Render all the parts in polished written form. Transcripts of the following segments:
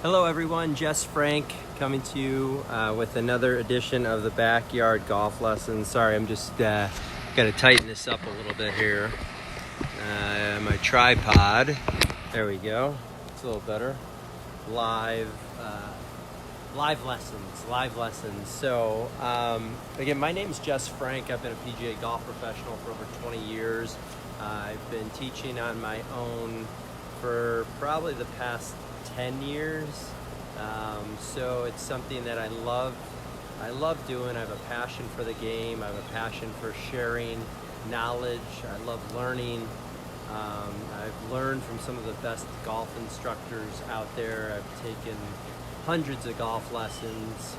Hello everyone, Jess Frank coming to you with another edition of the Backyard Golf Lesson. Sorry, I'm just got to tighten this up a little bit here. My tripod, there we go, it's a little better. Live lessons. So again, my name is Jess Frank. I've been a PGA golf professional for over 20 years. I've been teaching on my own for probably the past 10 years. So it's something that I love doing. I have a passion for the game. I have a passion for sharing knowledge. I love learning. I've learned from some of the best golf instructors out there. I've taken hundreds of golf lessons.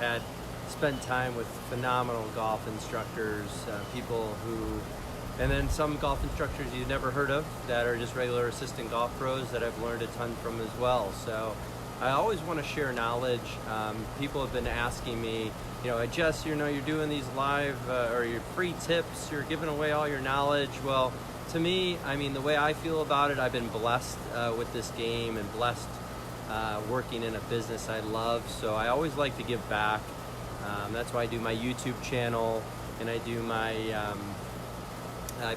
I've spent time with phenomenal golf instructors, and then some golf instructors you've never heard of that are just regular assistant golf pros that I've learned a ton from as well. So I always want to share knowledge. People have been asking me, Jess, you're doing these live or your free tips, you're giving away all your knowledge. Well, to me, the way I feel about it, I've been blessed with this game and blessed working in a business I love. So I always like to give back. That's why I do my YouTube channel, and I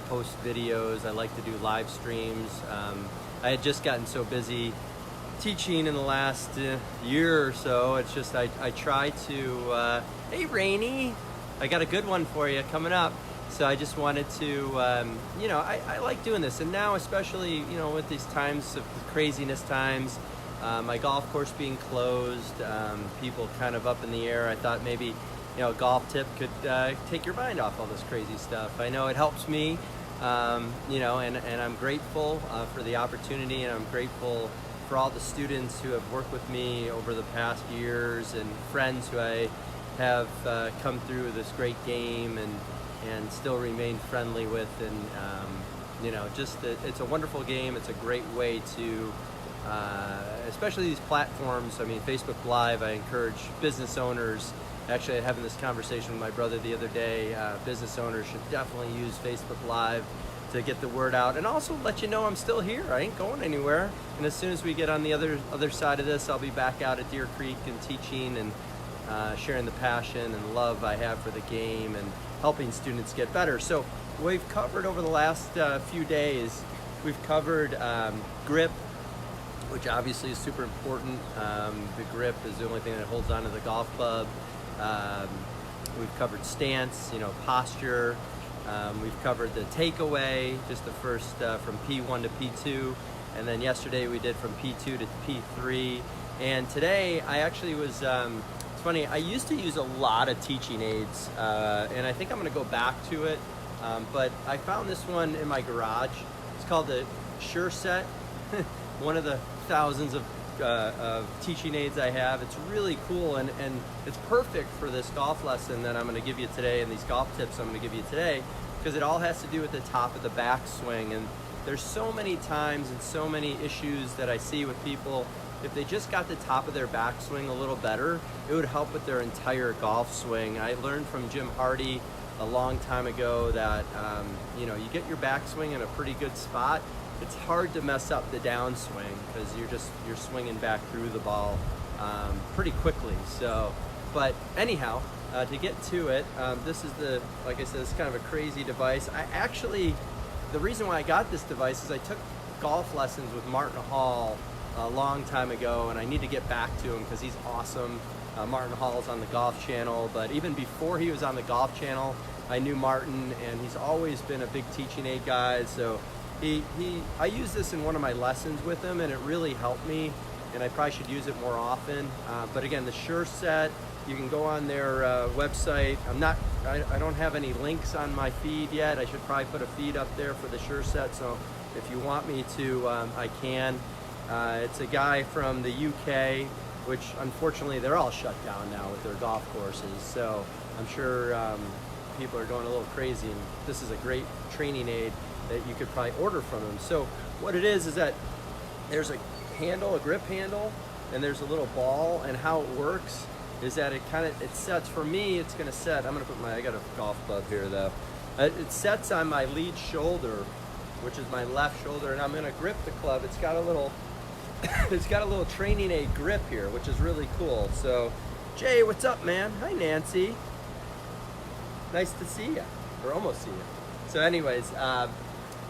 post videos. I like to do live streams. I had just gotten so busy teaching in the last year or so. It's just I try to, hey Rainey, I got a good one for you coming up. So I just wanted to, I like doing this. And now especially, with these times of craziness times, my golf course being closed, people kind of up in the air, I thought maybe a golf tip could take your mind off all this crazy stuff. I know it helps me, and I'm grateful for the opportunity, and I'm grateful for all the students who have worked with me over the past years, and friends who I have come through this great game and still remain friendly with. And it's a wonderful game. It's a great way to, especially these platforms. Facebook Live, I encourage business owners. Actually, having this conversation with my brother the other day, business owners should definitely use Facebook Live to get the word out, and also let you know I'm still here. I ain't going anywhere. And as soon as we get on the other side of this, I'll be back out at Deer Creek and teaching and sharing the passion and love I have for the game and helping students get better. So we've covered over the last few days, we've covered grip, which obviously is super important. The grip is the only thing that holds onto the golf club. We've covered stance, posture. We've covered the takeaway, just the first from P1 to P2. And then yesterday we did from P2 to P3. And today I actually was, it's funny, I used to use a lot of teaching aids, and I think I'm going to go back to it. But I found this one in my garage. It's called the Surestep, one of the thousands of teaching aids I have. It's really cool, and it's perfect for this golf lesson that I'm going to give you today, and these golf tips I'm going to give you today, because it all has to do with the top of the backswing. And there's so many times and so many issues that I see with people. If they just got the top of their backswing a little better, it would help with their entire golf swing. I learned from Jim Hardy a long time ago that you get your backswing in a pretty good spot, it's hard to mess up the downswing because you're swinging back through the ball pretty quickly. So, but anyhow, to get to it, this is like I said, it's kind of a crazy device. The reason why I got this device is I took golf lessons with Martin Hall a long time ago, and I need to get back to him because he's awesome. Martin Hall's on the Golf Channel, but even before he was on the Golf Channel, I knew Martin, and he's always been a big teaching aid guy. So I used this in one of my lessons with him, and it really helped me, and I probably should use it more often. But again, the Surestep, you can go on their website. I don't have any links on my feed yet. I should probably put a feed up there for the Surestep, so if you want me to, I can. It's a guy from the UK, which unfortunately they're all shut down now with their golf courses, so I'm sure people are going a little crazy, and this is a great training aid that you could probably order from them. So what it is that there's a handle, a grip handle, and there's a little ball, and how it works is that it sets, for me, it's gonna set, I got a golf club here though. It sets on my lead shoulder, which is my left shoulder, and I'm gonna grip the club. It's got a little it's got a little training aid grip here, which is really cool. So, Jay, what's up, man? Hi, Nancy. Nice to see you, or almost see you. So anyways,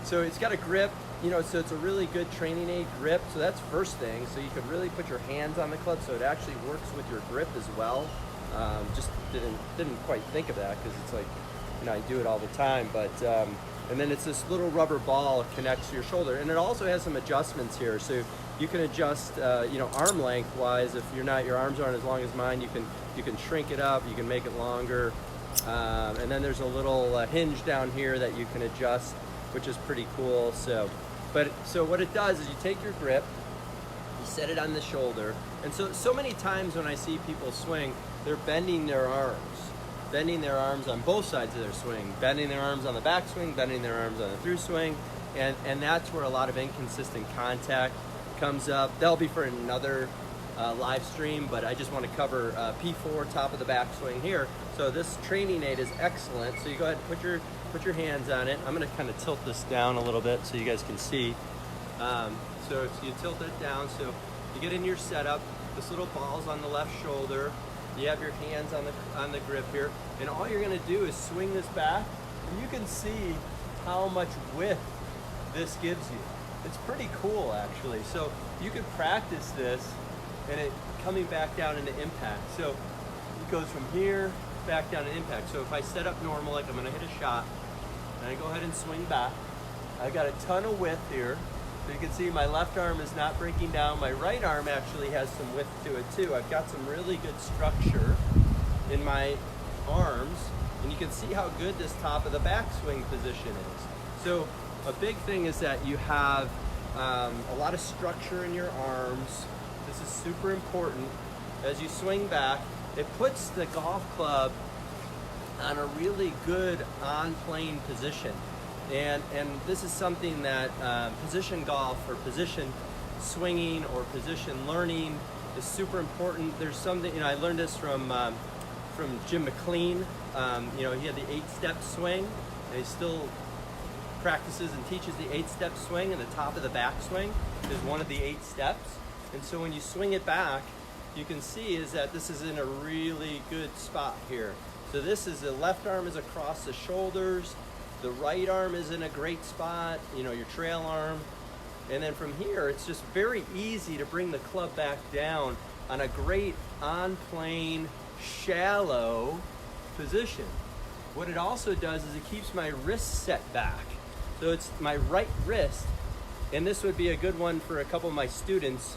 so it's got a grip, you know, so it's a really good training aid grip. So that's first thing. So you could really put your hands on the club, so it actually works with your grip as well. Just didn't quite think of that, because it's like, you know, I do it all the time. But and then it's this little rubber ball connects to your shoulder, and it also has some adjustments here. So you can adjust, you know, arm length wise. If your arms aren't as long as mine, you can shrink it up. You can make it longer. And then there's a little hinge down here that you can adjust, which is pretty cool. So what it does is you take your grip, you set it on the shoulder, and so many times when I see people swing, they're bending their arms on both sides of their swing, bending their arms on the backswing, bending their arms on the through swing, and that's where a lot of inconsistent contact comes up. That'll be for another live stream, but I just want to cover P4, top of the backswing here. So this training aid is excellent. So you go ahead and put your hands on it. I'm going to kind of tilt this down a little bit so you guys can see. So you tilt it down, so you get in your setup. This little ball's on the left shoulder. You have your hands on the grip here, and all you're going to do is swing this back, and you can see how much width this gives you. It's pretty cool, actually. So you could practice this and it coming back down into impact. So it goes from here back down to impact. So if I set up normal, like I'm gonna hit a shot, and I go ahead and swing back, I've got a ton of width here. So you can see my left arm is not breaking down. My right arm actually has some width to it too. I've got some really good structure in my arms, and you can see how good this top of the backswing position is. So a big thing is that you have a lot of structure in your arms. This is super important. As you swing back, it puts the golf club on a really good on-plane position. And this is something that position golf or position swinging or position learning is super important. There's something, you know, I learned this from Jim McLean. You know, he had the 8-step swing, and he still practices and teaches the 8-step swing, and the top of the backswing is one of the 8 steps. And so when you swing it back, you can see is that this is in a really good spot here. So this is the left arm is across the shoulders, the right arm is in a great spot, you know, your trail arm. And then from here, it's just very easy to bring the club back down on a great on-plane, shallow position. What it also does is it keeps my wrist set back. So it's my right wrist, and this would be a good one for a couple of my students,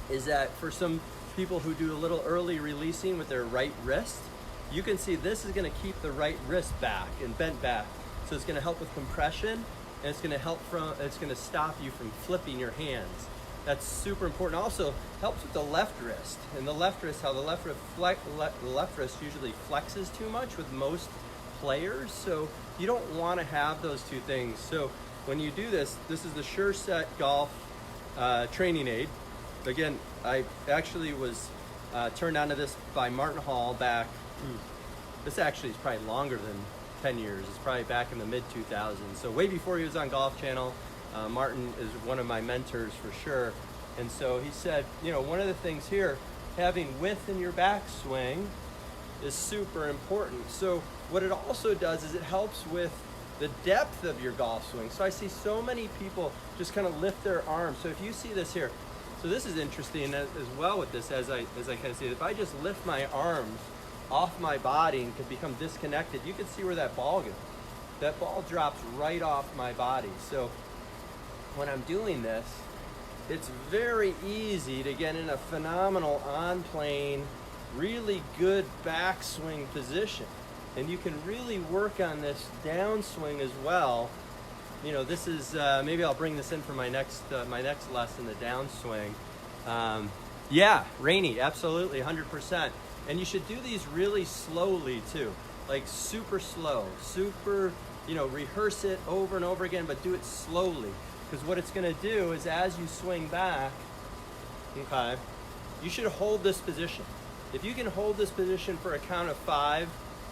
is that for some people who do a little early releasing with their right wrist, you can see this is going to keep the right wrist back and bent back. So it's going to help with compression, and it's going to stop you from flipping your hands. That's super important. Also helps with the left wrist. And the left wrist, how the left wrist usually flexes too much with most players. So you don't want to have those two things. So when you do this, this is the Surestep golf training aid. Again, I actually was turned on to this by Martin Hall back, this actually is probably longer than 10 years. It's probably back in the mid-2000s. So way before he was on Golf Channel. Martin is one of my mentors for sure. And so he said, you know, one of the things here, having width in your backswing is super important. So what it also does is it helps with the depth of your golf swing. So I see so many people just kind of lift their arms. So if you see this here, so this is interesting as well with this, as I kind of see it. If I just lift my arms off my body and can become disconnected, you can see where that ball goes. That ball drops right off my body. So when I'm doing this, it's very easy to get in a phenomenal on-plane, really good backswing position. And you can really work on this downswing as well. You know, this is, maybe I'll bring this in for my next lesson, the downswing. Yeah, Rainy, absolutely, 100%. And you should do these really slowly too, like super slow, super, you know, rehearse it over and over again, but do it slowly. Because what it's gonna do is as you swing back, okay, you should hold this position. If you can hold this position for a count of 5,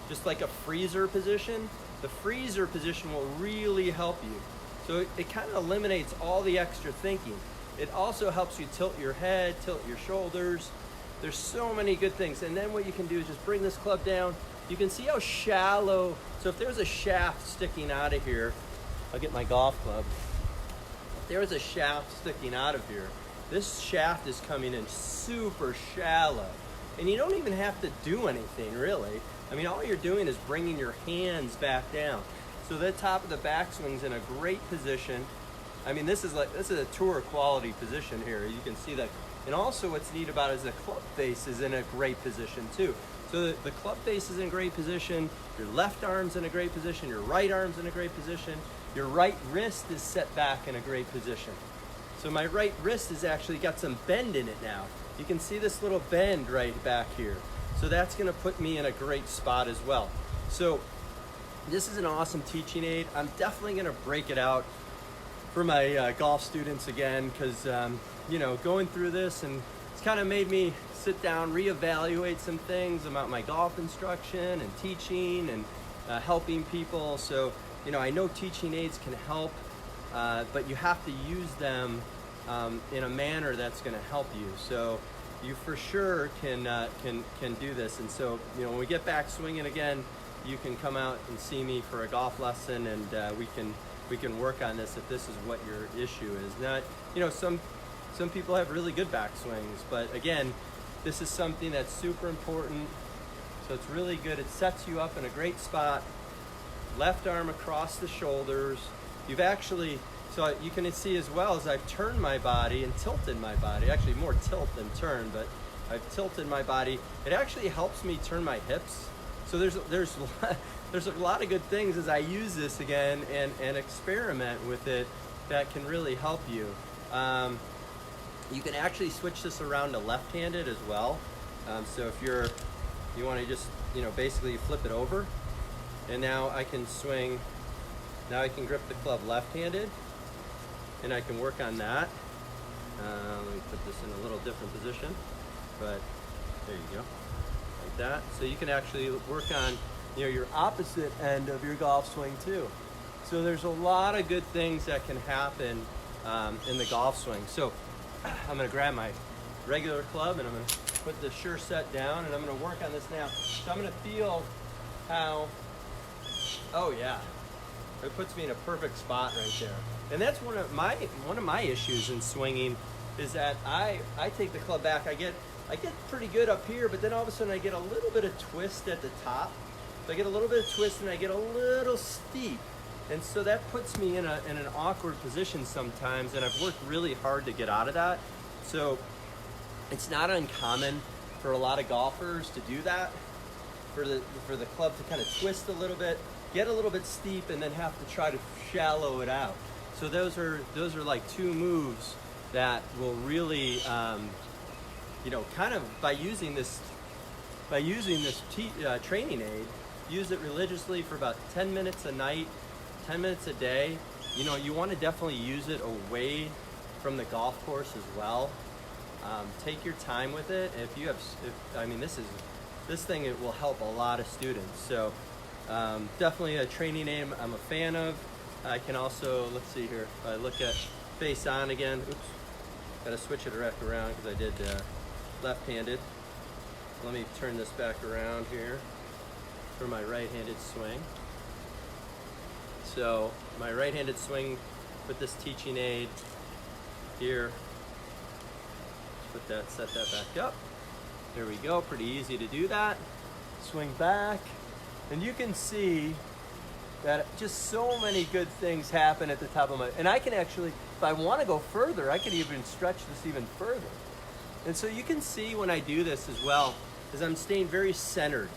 just like a freezer position, the freezer position will really help you. So it kind of eliminates all the extra thinking. It also helps you tilt your head, tilt your shoulders. There's so many good things. And then what you can do is just bring this club down. You can see how shallow, so if there's a shaft sticking out of here, I'll get my golf club. If there's a shaft sticking out of here, this shaft is coming in super shallow. And you don't even have to do anything, really. I mean, all you're doing is bringing your hands back down. So the top of the backswing's in a great position. I mean, this is a tour quality position here. You can see that. And also what's neat about it is the club face is in a great position too. So the club face is in a great position, your left arm's in a great position, your right arm's in a great position, your right wrist is set back in a great position. So my right wrist has actually got some bend in it now. You can see this little bend right back here. So that's gonna put me in a great spot as well. So this is an awesome teaching aid. I'm definitely gonna break it out for my golf students again, because you know, going through this, and it's kind of made me sit down, reevaluate some things about my golf instruction and teaching and helping people. So, you know, I know teaching aids can help, but you have to use them in a manner that's going to help you. So you for sure can do this. And so, you know, when we get back swinging again, you can come out and see me for a golf lesson, and we can work on this if this is what your issue is. Not, you know, some people have really good backswings, but again, this is something that's super important. So it's really good. It sets you up in a great spot. Left arm across the shoulders. You've actually, so you can see as well as I've turned my body and tilted my body, actually more tilt than turn, but I've tilted my body. It actually helps me turn my hips. So there's a lot of good things as I use this again and experiment with it that can really help you. You can actually switch this around to left-handed as well. So if you want to just, you know, basically flip it over, and now I can swing. Now I can grip the club left-handed, and I can work on that. Let me put this in a little different position, but there you go, like that. So you can actually work on, you know, your opposite end of your golf swing too. So there's a lot of good things that can happen in the golf swing. So I'm going to grab my regular club and I'm going to put the Surestep down, and I'm going to work on this now. So I'm going to feel how, oh yeah, it puts me in a perfect spot right there. And that's one of my issues in swinging, is that I take the club back. I get pretty good up here, but then all of a sudden I get a little bit of twist at the top. So I get a little bit of twist and I get a little steep. And so that puts me in an awkward position sometimes, and I've worked really hard to get out of that. So it's not uncommon for a lot of golfers to do that, for the club to kind of twist a little bit, get a little bit steep, and then have to try to shallow it out. So those are like two moves that will really, you know, kind of by using this training aid, use it religiously for about 10 minutes a night, 10 minutes a day. You know, you want to definitely use it away from the golf course as well. Take your time with it. I mean, this thing, it will help a lot of students. So definitely a training aid I'm a fan of. I can also, let's see here, if I look at face on again, oops, got to switch it back around because I did left-handed. Let me turn this back around here for my right-handed swing. So my right-handed swing with this teaching aid here, set that back up. There we go, pretty easy to do that. Swing back, and you can see that just so many good things happen at the top of my, and I can actually, if I want to go further, I could even stretch this even further. And so you can see when I do this as well, is I'm staying very centered.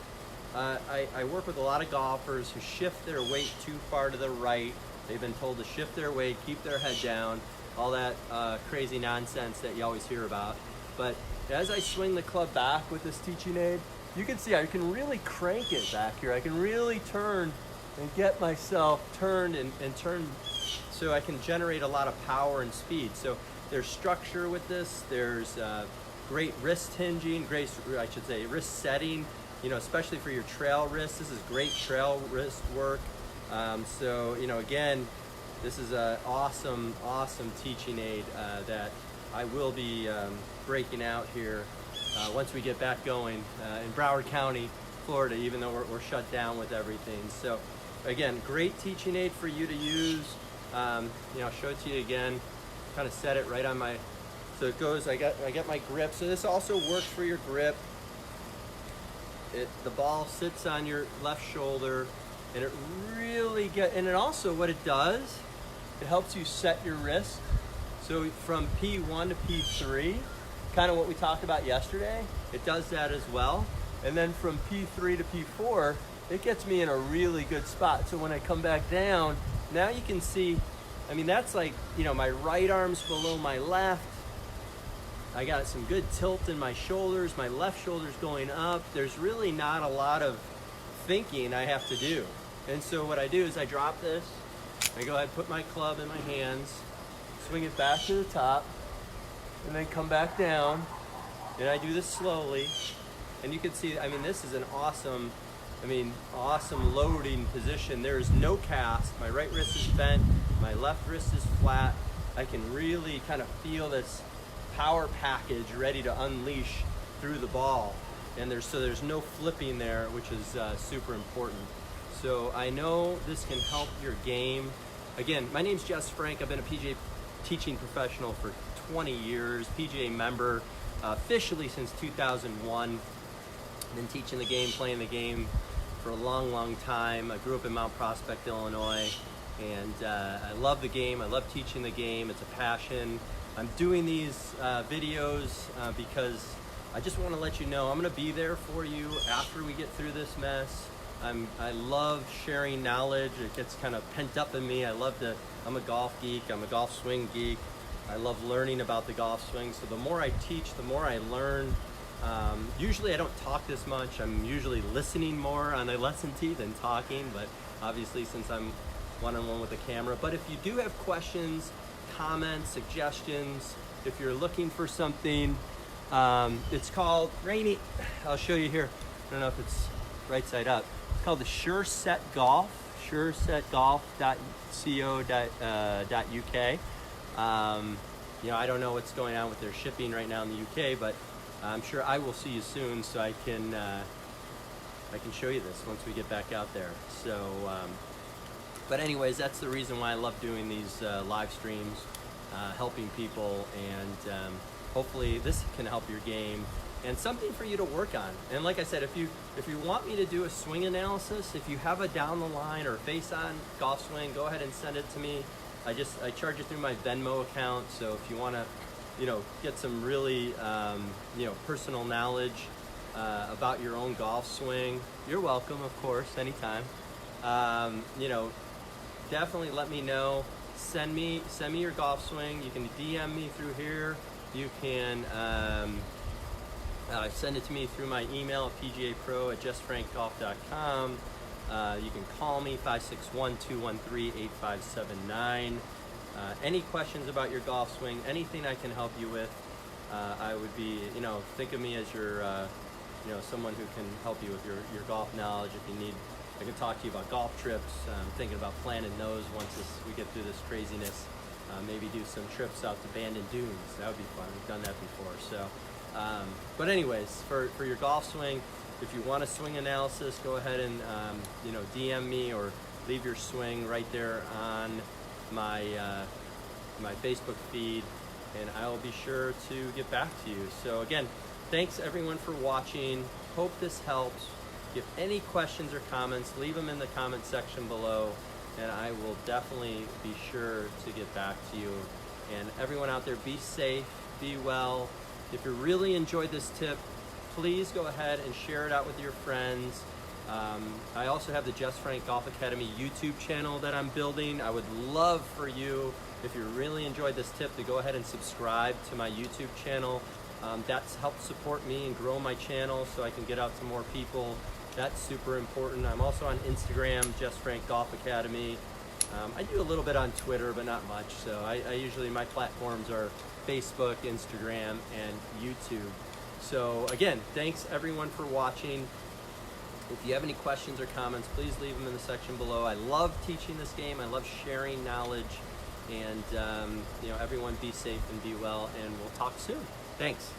I work with a lot of golfers who shift their weight too far to the right. They've been told to shift their weight, keep their head down, all that crazy nonsense that you always hear about. But as I swing the club back with this teaching aid, you can see I can really crank it back here. I can really turn and get myself turned and turn, so I can generate a lot of power and speed. So there's structure with this. There's great wrist hinging, wrist setting, you know, especially for your trail wrist. This is great trail wrist work. So, you know, again, this is an awesome teaching aid that I will be breaking out here once we get back going in Broward County, Florida, even though we're shut down with everything. So again, great teaching aid for you to use. I'll show it to you again, kind of set it right on my, so it goes, I got my grip. So this also works for your grip. The ball sits on your left shoulder, and it really and it also, what it does, it helps you set your wrist. So from P1 to P3, kind of what we talked about yesterday, it does that as well. And then from P3 to P4, it gets me in a really good spot. So when I come back down, now you can see, I mean, that's like, my right arm's below my left. I got some good tilt in my shoulders. My left shoulder's going up. There's really not a lot of thinking I have to do. And so what I do is I drop this, I go ahead, put my club in my hands, swing it back to the top, and then come back down. And I do this slowly. And you can see, I mean, this is an awesome loading position. There is no cast. My right wrist is bent. My left wrist is flat. I can really kind of feel this power package ready to unleash through the ball. And there's no flipping there, which is super important. So I know this can help your game. Again, my name's Jess Frank. I've been a PGA teaching professional for 20 years, PGA member officially since 2001. Been teaching the game, playing the game for a long time. I grew up in Mount Prospect, Illinois, and I love the game. I love teaching the game. It's a passion. I'm doing these videos because I just want to let you know I'm going to be there for you after we get through this mess. I love sharing knowledge. It gets kind of pent up in me. I'm a golf geek. I'm a golf swing geek. I love learning about the golf swing. So the more I teach, the more I learn. Usually I don't talk this much. I'm usually listening more on a lesson tee than talking, but obviously since I'm one-on-one with the camera. But if you do have questions, comments, suggestions, if you're looking for something, it's called Rainy. I'll show you here. I don't know if it's right side up. It's called the Surestep Golf, surestepgolf.co.uk. I don't know what's going on with their shipping right now in the UK, but I'm sure I will see you soon, so I can show you this once we get back out there. So, but anyways, that's the reason why I love doing these live streams, helping people, and hopefully this can help your game and something for you to work on. And like I said, if you want me to do a swing analysis, if you have a down the line or face-on golf swing, go ahead and send it to me. I charge it through my Venmo account, so if you want to get some really, personal knowledge about your own golf swing, you're welcome, of course, anytime. Definitely let me know. Send me your golf swing. You can DM me through here. You can send it to me through my email at pgapro@jessfrankgolf.com. You can call me 561-213-8579. Any questions about your golf swing, anything I can help you with, I would be, think of me as your, someone who can help you with your golf knowledge. If you need, I can talk to you about golf trips. I'm thinking about planning those once we get through this craziness. Maybe do some trips out to Bandon Dunes. That would be fun. We've done that before. So, but anyways, for your golf swing, if you want a swing analysis, go ahead and DM me or leave your swing right there on my Facebook feed, and I will be sure to get back to you. So again, thanks everyone for watching. Hope this helps. If you have any questions or comments, leave them in the comment section below, and I will definitely be sure to get back to you. And everyone out there, be safe, be well. If you really enjoyed this tip, please go ahead and share it out with your friends. I also have the Jess Frank Golf Academy YouTube channel that I'm building. I would love for you, if you really enjoyed this tip, to go ahead and subscribe to my YouTube channel. That's helped support me and grow my channel so I can get out to more people. That's super important. I'm also on Instagram, Jess Frank Golf Academy. I do a little bit on Twitter, but not much. So I usually, my platforms are Facebook, Instagram, and YouTube. So again, thanks everyone for watching. If you have any questions or comments, please leave them in the section below. I love teaching this game. I love sharing knowledge. And everyone be safe and be well, and we'll talk soon. Thanks.